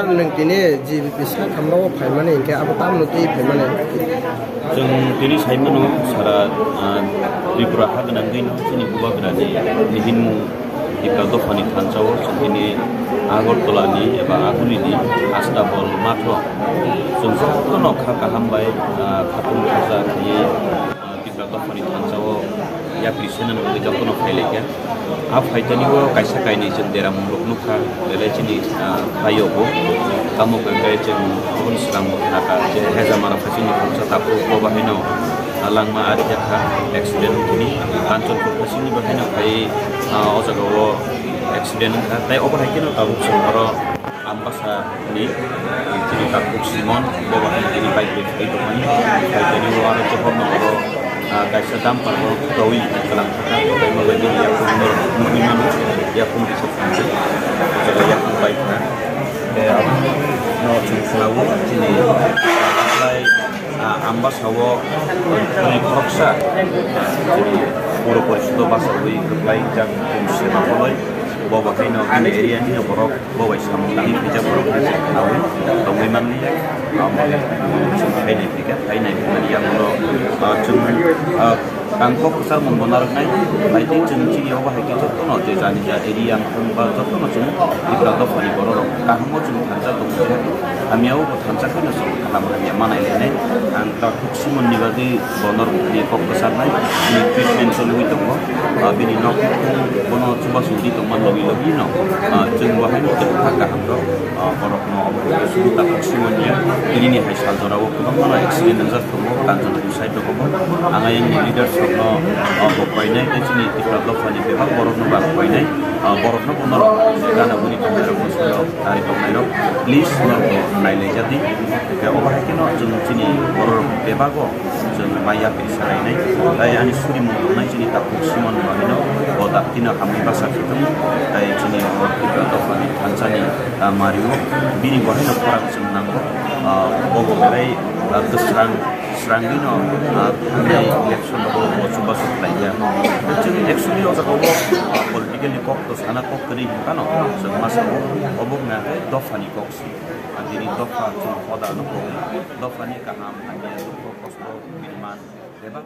sar nang tini GBP sa kamlo phaimani ke abo tam nuti phaimani जों दिनै साइमोनो सारा त्रिपुरा हागोनां गैनो जोंनि गुवाग्रानि निहिनमु दिप्रा दफानि थानसाव जों दिनै आगरतलानि एबा आगुलिनि आस्ताबल माथो जों जखन खाका हामबाय खाथुम खाजा नि दिप्रा दफानि थानसाव याप्रि सेनन जखन फाइलेया आ फाइतानिबो कायसा कायनै जों देरा मुलुग नुखा बेलायथिनि फायोबो कामो गंगाय जों गुबुन सिगां नाका जे हेजामारा फासिनि फंसा तापु बाहायनो लांमा आरि जाखा एक्सिडेन्ट नि कान्चनपुर फासिनि बाहायनो फाय अजगाव एक्सिडेन्ट का ताय अबहायकेनो ताबु समरो आम्बासा नि तिनि तापु सिमन बाहायनो दिनि बाइक बेफोर दंमानि फाइतानि आरो जहरनगरो kaisa dampar ko gawi kalang kata ko mabadi ya ko muhiman ya ko bisa panjang jadi ya ko baik kan no cunglawu ini sampai ambas hawo ini proksa jadi pura-pura sudah bahasa wi kebaik jam sema boloi bawa kaino ini area ni borok bawa Islam ini bija borok hasil awi muhiman ni kaina yang lo Kangkok besar membenar nai, baik jeung ciri awak haki jatuh no jejani jadi yang tempat jatuh no jeung di berada pada kororo. Kamu jeung hanca tu jeung kami awak hanca kan so kalam hanya mana ini antara kuksi menibadi benar di kok besar nai ini treatment solusi tu ko bini no bono coba sudi tu man lebih no jeung wahan jeung hakka hamro korok no sudah tak kuksi menia ini ni hasil dorawo mana accident zat tu mo kantor usai tu ko angai yang leader no bokoinai ke sini di Pradofani bebak borok no bokoinai borok no ponor karena buni kamera musuh dari pemain please no naile jadi ke obah kino jeng sini borok bebak go jeng maya pisara ini ay ani suri munai sini takut simon bahino bodak tina kami bahasa kita ay sini di Pradofani Tanzania Mario bini bahino perang senang bogo berai terserang serangino mengenai election bahwa coba supaya jadi election ini orang kau political kok terus anak kok kiri bukan semasa obong na dofani kok sih jadi dofa cuma pada anak kok dofani kaham hanya kok kos minuman lebat